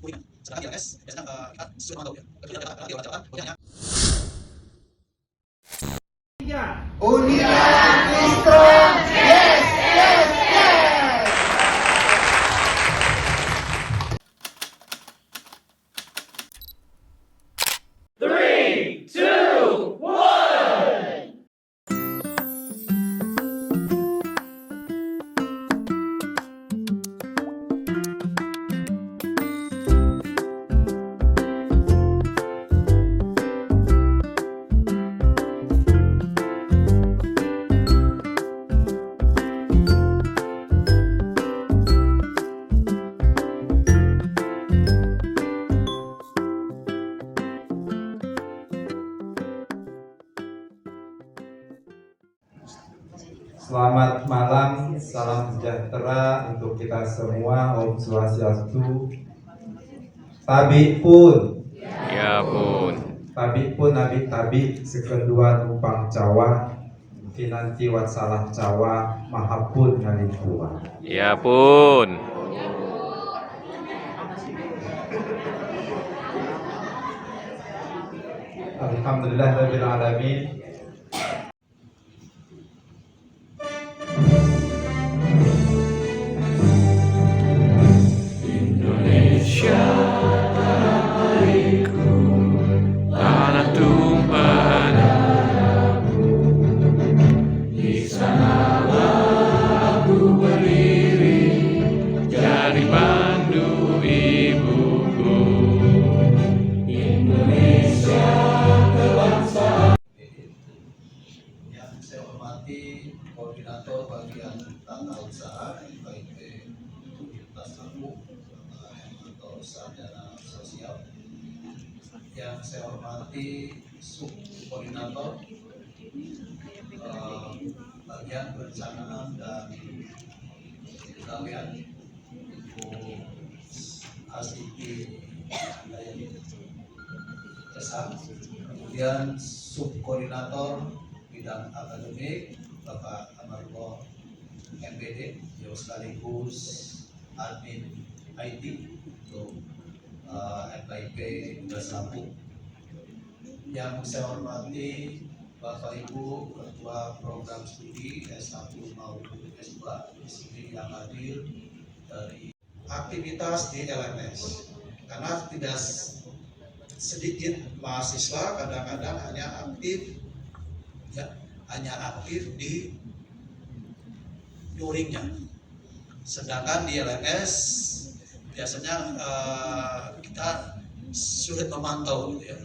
kuningan. Sedangkan di LMS biasanya kita sesuai memantau ya. Kecuali ada di orang catatan, pokoknya hanya Unilan Strong, yes, yes, yes. Selamat malam, salam sejahtera untuk kita semua. Om Swastiastu. Tabi pun, Ya pun. tabi pun nabi tabi sekedua numpang cawa, kinanti watsalah cawa, mahapun ngalipua. Ya pun. Alhamdulillahirabbil alamin. Indonesia tanahku, tanah tumpah darahku. Di sanalah aku berdiri, jadi pandu ibuku. Indonesia kebangsaan. yang saya hormati koordinator bagian tata usaha FKIP Universitas Lampung, Bapak Hermanto Sarjana Sosial. Yang saya hormati subkoordinator bagian perencanaan dan kepegawaian Ibu Astuti Handayani Cesar. Kemudian subkoordinator bidang akademik Bapak Amarullah MPD, yang sekaligus admin IT untuk FKIP Universitas Lampung. Yang saya hormati Bapak Ibu Ketua Program Studi S1 maupun S2 di sini yang hadir dari aktivitas di LMS, karena tidak sedikit mahasiswa kadang-kadang hanya aktif di luringnya, sedangkan di LMS biasanya kita sulit memantau gitu ya,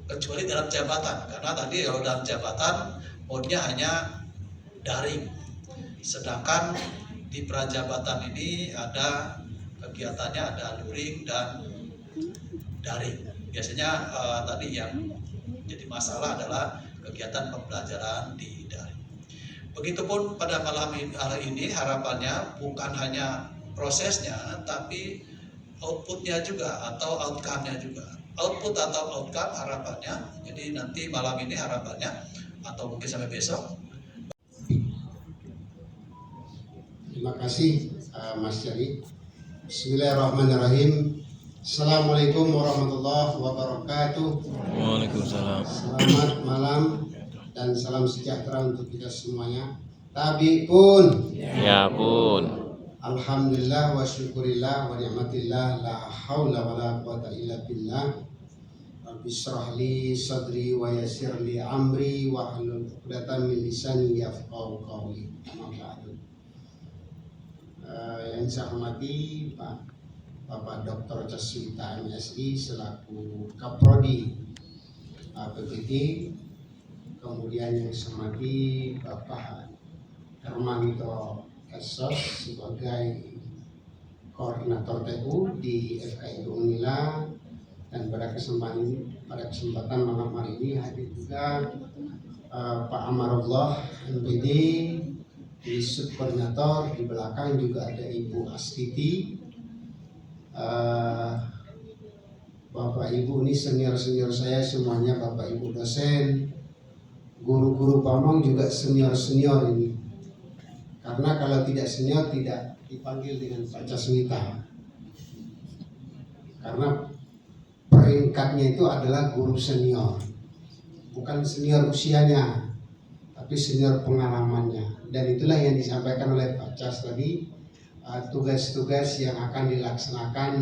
kecuali dalam jabatan, karena tadi kalau dalam jabatan modnya hanya daring, sedangkan di prajabatan ini ada kegiatannya, ada luring dan daring. Biasanya tadi yang jadi masalah adalah kegiatan pembelajaran di daring. Begitupun pada malam hari ini harapannya bukan hanya prosesnya, tapi outputnya juga atau outcome-nya juga. Output atau outcome harapannya, jadi nanti malam ini harapannya atau mungkin sampai besok. Terima kasih Mas Jari. Bismillahirrahmanirrahim. Assalamualaikum warahmatullahi wabarakatuh. Waalaikumsalam. Selamat malam dan salam sejahtera untuk kita semuanya. Tabi pun. Ya pun. Alhamdulillah wa syukurillah wa ni'matillah, la haula wa la quwata illa billah. Rabbi shrah li sadri wa yassir li amri wa hlul 'uqdatam min lisani yafqahu qawli. Yang saya hormati Bapak Dr. Caswita MSI selaku Kaprodi PPT, kemudian yang saya hormati Bapak Hermanto Esos sebagai koordinator TU di FKIP Unila, dan pada kesempatan malam hari ini hadir juga Pak Amarullah MPD di subkoordinator, di belakang juga ada Ibu Astiti. Bapak Ibu ini senior-senior saya semuanya, Bapak Ibu dosen, guru-guru pamong juga senior-senior ini. Karena kalau tidak senior tidak dipanggil dengan Pak Caswita. karena peringkatnya itu adalah guru senior, bukan senior usianya, tapi senior pengalamannya. Dan itulah yang disampaikan oleh Pak Cas tadi, tugas-tugas yang akan dilaksanakan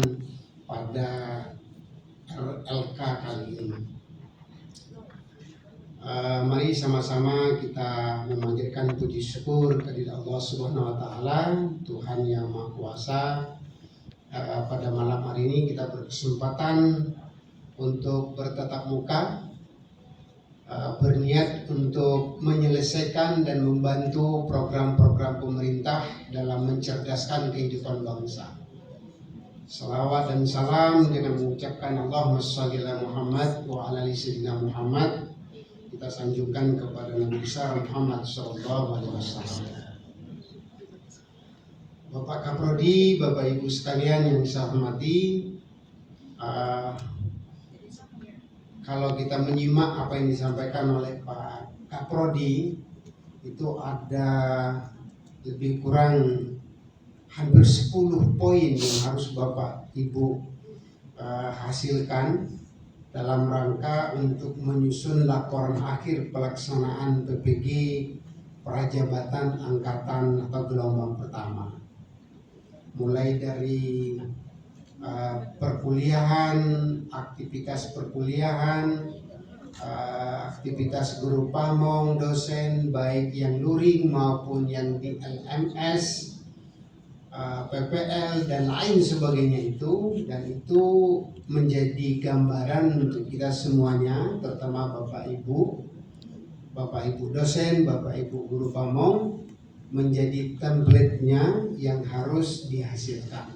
pada RLK kali ini. Mari sama-sama kita memanjatkan puji syukur kehadirat Allah Subhanahu wa taala, Tuhan yang Maha Kuasa. Pada malam hari ini kita berkesempatan untuk bertatap muka, berniat untuk menyelesaikan dan membantu program-program pemerintah dalam mencerdaskan kehidupan bangsa. Salawat dan salam dengan mengucapkan Allahumma shalli ala Muhammad wa ala ali sayyidina Muhammad, kita sanjungkan kepada Nabi besar Muhammad sallallahu alaihi wasallam. Bapak Kaprodi, Bapak Ibu sekalian yang saya hormati, kalau kita menyimak apa yang disampaikan oleh Pak Kaprodi, itu ada lebih kurang hampir 10 poin yang harus Bapak Ibu hasilkan dalam rangka untuk menyusun laporan akhir pelaksanaan PPG Prajabatan Angkatan atau gelombang pertama. Mulai dari perkuliahan, aktivitas perkuliahan, aktivitas guru pamong, dosen, baik yang luring maupun yang di LMS, PPL dan lain sebagainya itu, dan itu menjadi gambaran untuk kita semuanya, terutama Bapak Ibu dosen, Bapak Ibu guru pamong, menjadi template-nya yang harus dihasilkan.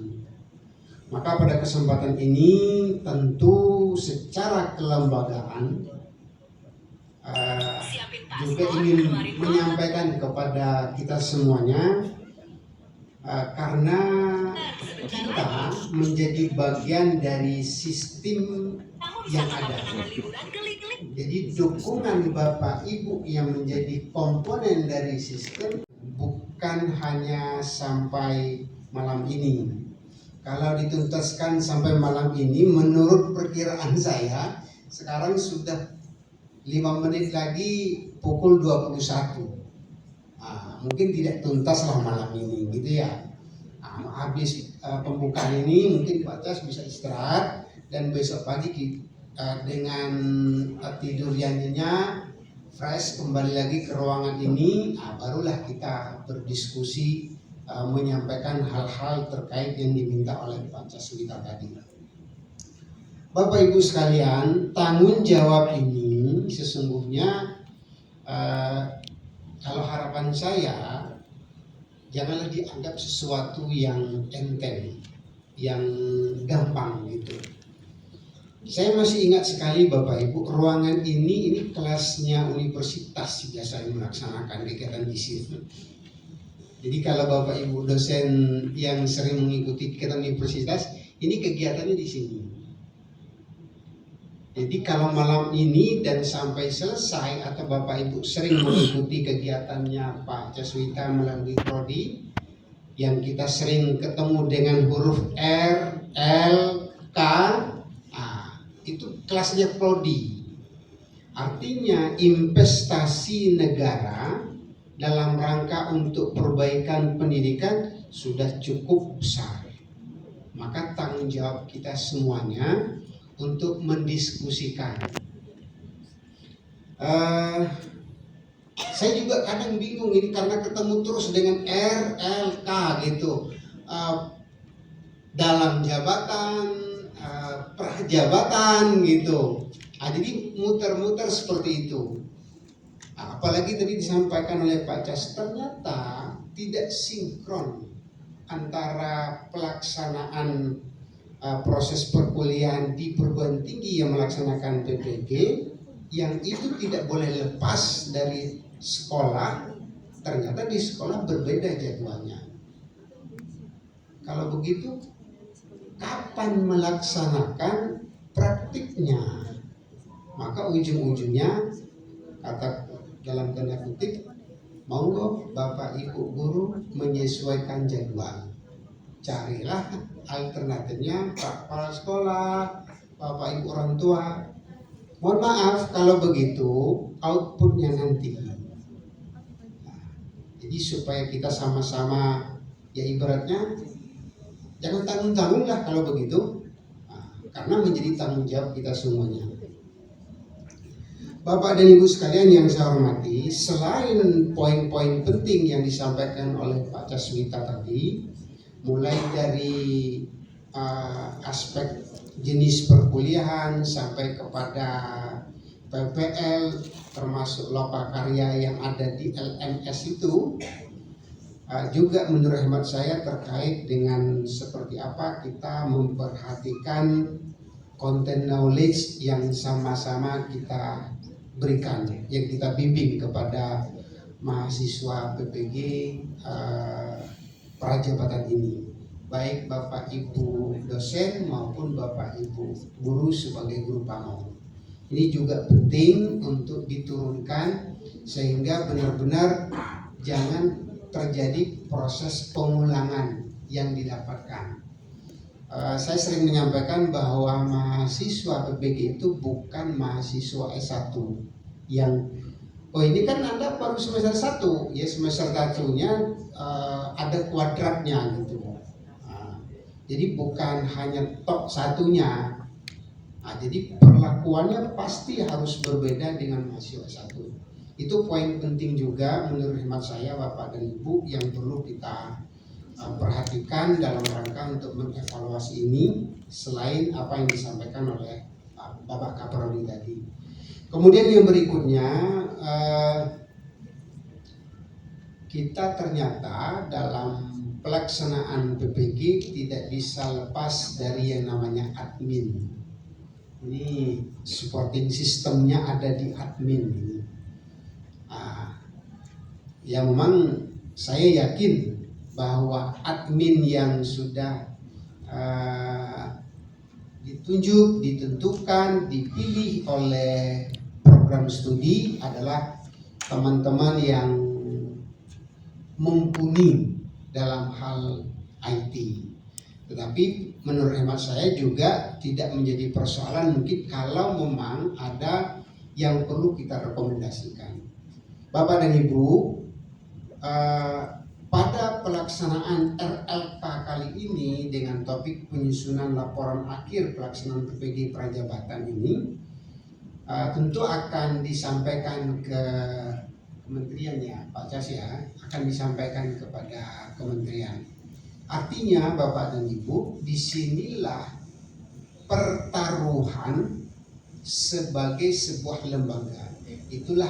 Maka pada kesempatan ini tentu secara kelembagaan juga ingin menyampaikan kepada kita semuanya, karena kita menjadi bagian dari sistem yang ada. Jadi dukungan Bapak Ibu yang menjadi komponen dari sistem bukan hanya sampai malam ini. Kalau dituntaskan sampai malam ini, menurut perkiraan saya sekarang sudah 5 menit lagi pukul 21. Mungkin tidak tuntaslah malam ini gitu ya. Habis pembukaan ini mungkin Pak Cas bisa istirahat, dan besok pagi dengan tidur yang nyenyak, fresh, kembali lagi ke ruangan ini, barulah kita berdiskusi, menyampaikan hal-hal terkait yang diminta oleh Pak Caswita tadi. Bapak Ibu sekalian, tanggung jawab ini sesungguhnya kalau harapan saya janganlah dianggap sesuatu yang enteng, yang gampang gitu. Saya masih ingat sekali Bapak Ibu, ruangan ini kelasnya universitas biasa melaksanakan kegiatan di sini. Jadi kalau Bapak Ibu dosen yang sering mengikuti kegiatan universitas, ini kegiatannya di sini. Jadi kalau malam ini dan sampai selesai, atau Bapak Ibu sering mengikuti kegiatannya Pak Caswita melalui prodi, yang kita sering ketemu dengan huruf R, L, K, itu kelasnya prodi. Artinya investasi negara dalam rangka untuk perbaikan pendidikan sudah cukup besar. Maka tanggung jawab kita semuanya untuk mendiskusikan. Saya juga kadang bingung ini karena ketemu terus dengan R, L, K gitu. Dalam jabatan, prajabatan gitu. Jadi muter-muter seperti itu. Apalagi tadi disampaikan oleh Pak Cas, ternyata tidak sinkron antara pelaksanaan proses perkuliahan di perguruan tinggi yang melaksanakan PPG, yang itu tidak boleh lepas dari sekolah. Ternyata di sekolah berbeda jadwalnya. Kalau begitu, kapan melaksanakan praktiknya? Maka ujung-ujungnya, kata dalam tanda kutip, monggo Bapak Ibu guru menyesuaikan jadwal. carilah alternatifnya Pak Kepala Sekolah, Bapak Ibu orang tua. Mohon maaf kalau begitu outputnya nanti. Jadi supaya kita sama-sama, ya ibaratnya jangan tanggung-tanggung lah kalau begitu, karena menjadi tanggung jawab kita semuanya. Bapak dan Ibu sekalian yang saya hormati, selain poin-poin penting yang disampaikan oleh Pak Caswita tadi, mulai dari aspek jenis perkuliahan sampai kepada PPL, termasuk lokakarya yang ada di LMS itu, juga menurut hemat saya terkait dengan seperti apa kita memperhatikan konten knowledge yang sama-sama kita berikan, yang kita bimbing kepada mahasiswa PPG prajabatan ini, baik Bapak Ibu dosen maupun Bapak Ibu guru sebagai guru pamong. Ini juga penting untuk diturunkan sehingga benar-benar jangan terjadi proses pengulangan yang didapatkan. Saya sering menyampaikan bahwa mahasiswa PPG itu bukan mahasiswa S1 yang ini kan Anda baru semester 1, ya semester 1-nya ada kuadratnya gitu. Jadi bukan hanya top satunya. Jadi perlakuannya pasti harus berbeda dengan mahasiswa S1. Itu poin penting juga menurut hemat saya Bapak dan Ibu yang perlu kita perhatikan dalam rangka untuk mengevaluasi ini, selain apa yang disampaikan oleh Bapak Kaprodi tadi. Kemudian yang berikutnya, kita ternyata dalam pelaksanaan PPG tidak bisa lepas dari yang namanya admin. Ini supporting sistemnya ada di admin ini. Ya memang saya yakin bahwa admin yang sudah ditunjuk, ditentukan, dipilih oleh program studi adalah teman-teman yang mumpuni dalam hal IT. Tetapi menurut hemat saya juga tidak menjadi persoalan mungkin kalau memang ada yang perlu kita rekomendasikan. Bapak dan Ibu, pada pelaksanaan RLK kali ini dengan topik penyusunan laporan akhir pelaksanaan PPG prajabatan ini tentu akan disampaikan ke kementerian ya Pak Cas ya, akan disampaikan kepada kementerian. Artinya Bapak dan Ibu, disinilah pertaruhan sebagai sebuah lembaga. Itulah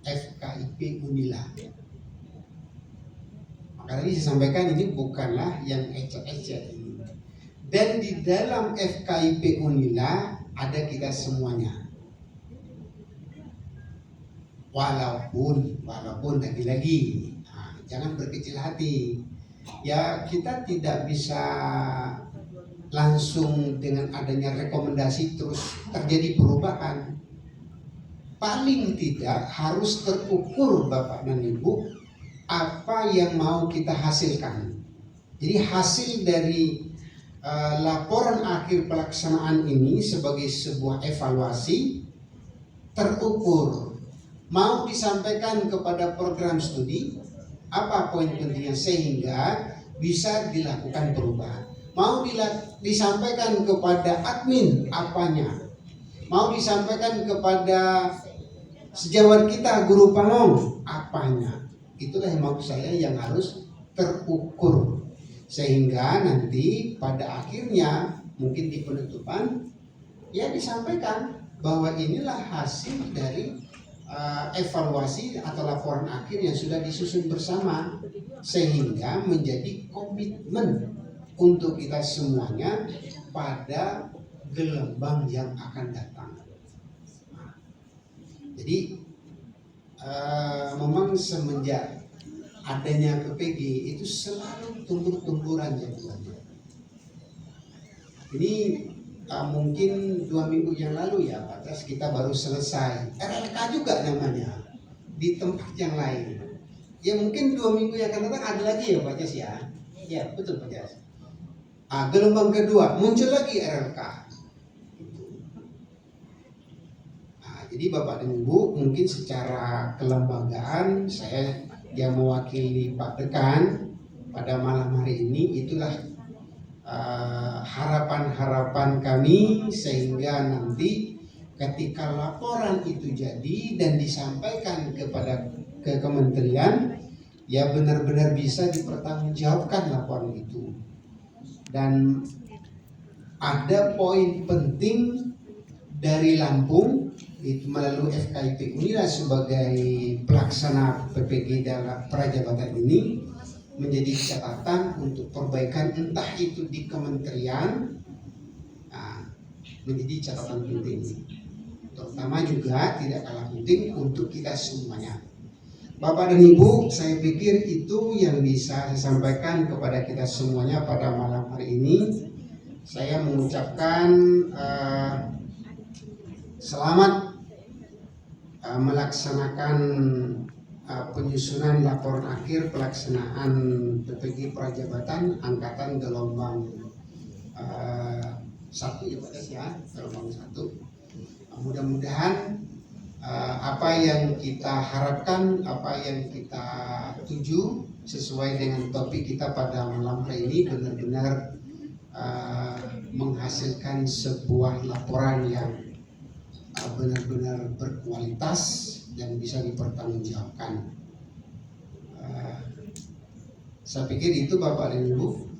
FKIP Unila. Maka tadi saya sampaikan ini bukanlah yang ecek-ecek ini. Dan di dalam FKIP Unila ada kita semuanya. Walaupun lagi-lagi, jangan berkecil hati. Ya kita tidak bisa langsung dengan adanya rekomendasi terus terjadi perubahan. Paling tidak harus terukur Bapak dan Ibu apa yang mau kita hasilkan. Jadi hasil dari laporan akhir pelaksanaan ini sebagai sebuah evaluasi terukur. Mau disampaikan kepada program studi apa poin pentingnya sehingga bisa dilakukan perubahan. Mau disampaikan kepada admin apanya. Mau disampaikan kepada sejawat kita guru pamong apanya. Itulah yang maksud saya yang harus terukur sehingga nanti pada akhirnya mungkin di penutupan ya disampaikan bahwa inilah hasil dari evaluasi atau laporan akhir yang sudah disusun bersama sehingga menjadi komitmen untuk kita semuanya pada gelombang yang akan datang. Jadi memang semenjak adanya PPG itu selalu tumbur-tumburan jadinya. Ini mungkin 2 minggu yang lalu ya Pak Cas kita baru selesai RLK juga namanya di tempat yang lain. Ya mungkin 2 minggu yang akan datang ada lagi ya Pak Cas ya. Ya, betul Pak Jas. Gelombang kedua muncul lagi RLK. Jadi Bapak dan Ibu, mungkin secara kelembagaan saya yang mewakili Pak Dekan pada malam hari ini, itulah harapan-harapan kami sehingga nanti ketika laporan itu jadi dan disampaikan ke kementerian, ya benar-benar bisa dipertanggungjawabkan laporan itu. Dan ada poin penting dari Lampung, itu melalui FKIP Unila sebagai pelaksana PPG dalam prajabatan ini, menjadi catatan untuk perbaikan entah itu di kementerian, menjadi catatan penting. Terutama juga tidak kalah penting untuk kita semuanya. Bapak dan Ibu, saya pikir itu yang bisa saya sampaikan kepada kita semuanya pada malam hari ini. Saya mengucapkan selamat melaksanakan penyusunan laporan akhir pelaksanaan PPG Prajabatan Angkatan gelombang 1 ya Pak Des ya, gelombang 1. Mudah-mudahan apa yang kita harapkan, apa yang kita tuju sesuai dengan topik kita pada malam hari ini benar-benar menghasilkan sebuah laporan yang benar-benar berkualitas dan bisa dipertanggungjawabkan. Saya pikir itu Bapak dan Ibu.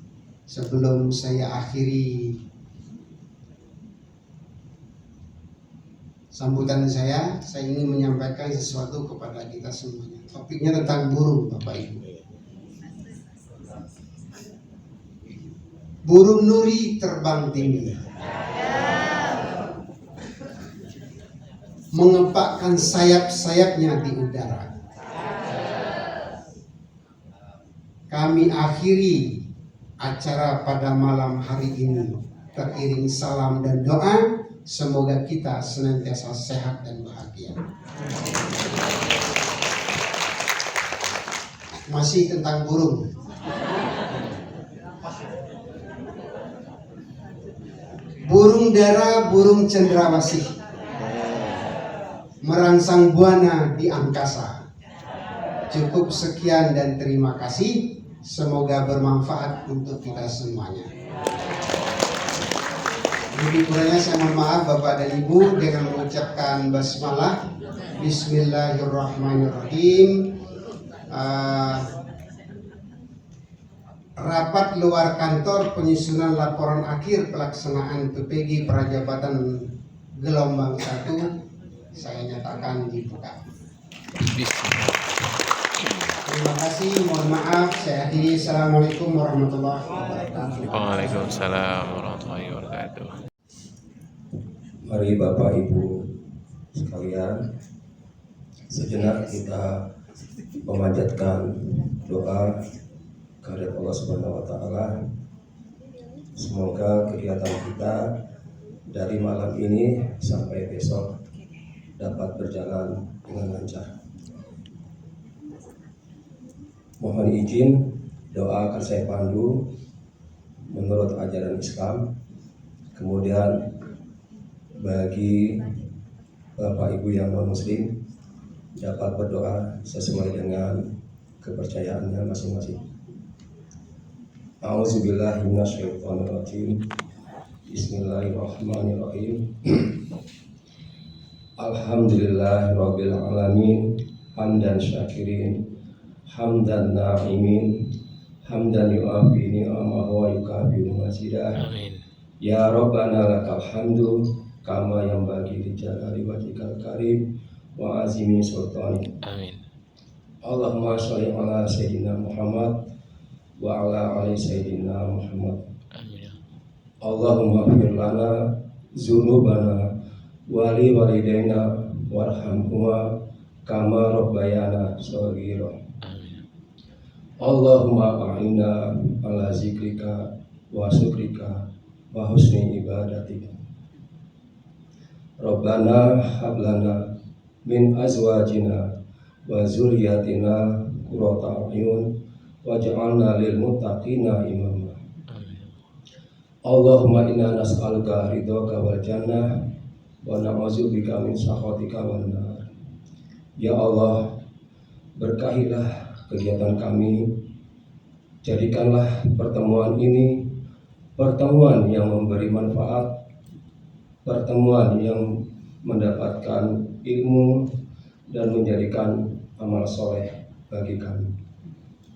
Sebelum saya akhiri sambutan saya ingin menyampaikan sesuatu kepada kita semuanya. Topiknya tentang burung Bapak Ibu. Burung nuri terbang tinggi, mengepakkan sayap-sayapnya di udara. Kami akhiri acara pada malam hari ini teriring salam dan doa. Semoga kita senantiasa sehat dan bahagia. Masih tentang burung. Burung dara, burung cendrawasih, merangsang buana di angkasa. Cukup sekian dan terima kasih. Semoga bermanfaat untuk kita semuanya. Lebih kurangnya saya mohon maaf Bapak dan Ibu dengan mengucapkan basmalah. Bismillahirrahmanirrahim. Rapat luar kantor penyusunan laporan akhir pelaksanaan PPG Prajabatan gelombang 1 saya nyatakan dibuka. Terima kasih, mohon maaf, saya akhiri. Assalamualaikum warahmatullahi wabarakatuh. Waalaikumsalam warahmatullahi wabarakatuh. Mari Bapak Ibu sekalian, sejenak kita memanjatkan doa kehadirat Allah Subhanahu wa taala. Semoga kegiatan kita dari malam ini sampai besok dapat berjalan dengan lancar. Mohon izin doa akan saya pandu menurut ajaran Islam. Kemudian bagi Bapak Ibu yang non muslim dapat berdoa sesuai dengan kepercayaannya masing-masing. A'udzubillahi minasyaitonirrajim. Bismillahirrahmanirrahim. Alhamdulillahirabbil alamin, hamdan syakirin, hamdan na'imin, hamdan yu'afi ni'amahu wa yukafiru mazidah. Amin. Ya Rabbana lakal hamdu kama yang bagi di jalali wajhikal karim wa azimi sultani. Amin. Allahumma sholli ala sayyidina Muhammad wa ala ali sayyidina Muhammad. Amin. Allahumma ighfir lana dzunubana wa li walidaina warhamhuma kama rabbayana shaghira. Amin. Allahumma a'inna ala zikrika wa syukrika wa husni ibadatika. Rabbana hablana min azwajina wa zurriyatina qurrata a'yun waj'alna lil muttaqina imama. Allahumma inna nas'aluka ridhaka wal jannah wa na'udzubika min sakhatika wan nar. Ya Allah, berkahilah kegiatan kami, jadikanlah pertemuan ini pertemuan yang memberi manfaat, pertemuan yang mendapatkan ilmu dan menjadikan amal soleh bagi kami.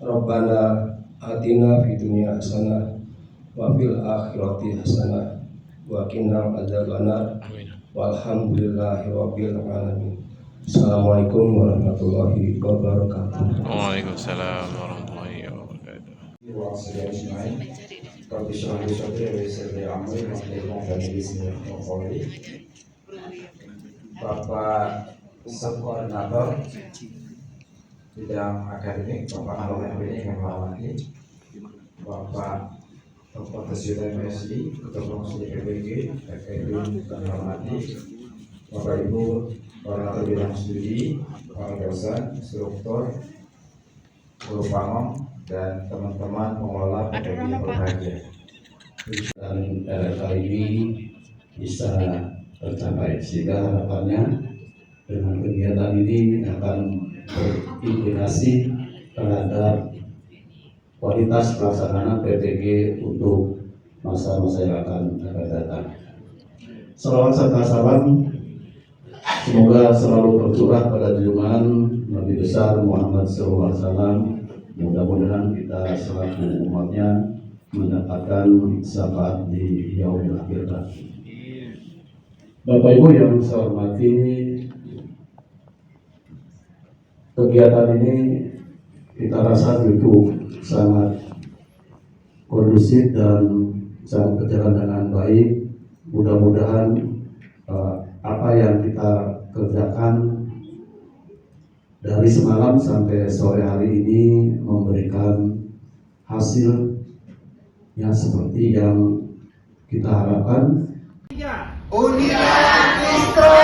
Rabbana atina fid dunya hasanah wa fil akhirati hasanah wa qina adzabannar. Walhamdulillahi rabbil alamin. Assalamualaikum warahmatullahi wabarakatuh. Waalaikumsalam warahmatullahi wabarakatuh. Bapak Subkoordinator bidang akademik, Bapak Alok MBI yang kami hormati, Bapak Dr. Tesida MSI, Ketua Komisi PBG, FEB kami hormati, Bapak Ibu Koordinator bidang studi, para dosen, instruktur, guru pamong, dan teman-teman pengelola PBG yang berbahagia. Dan kali ini bisa tercapai, sehingga harapannya dengan kegiatan ini akan berimplikasi terhadap kualitas pelaksanaan PBG untuk masa-masa yang akan datang. Salawat serta salam semoga selalu tercurah pada junjungan Nabi besar Muhammad SAW. Mudah-mudahan kita selaku umatnya mendapatkan syafaat di yaumil akhir. Bapak Ibu yang saya hormati, kegiatan ini kita rasa itu sangat kondusif dan sangat berjalan dengan baik. Mudah-mudahan apa yang kita kerjakan dari semalam sampai sore hari ini memberikan hasil yang seperti yang kita harapkan. Unila Distro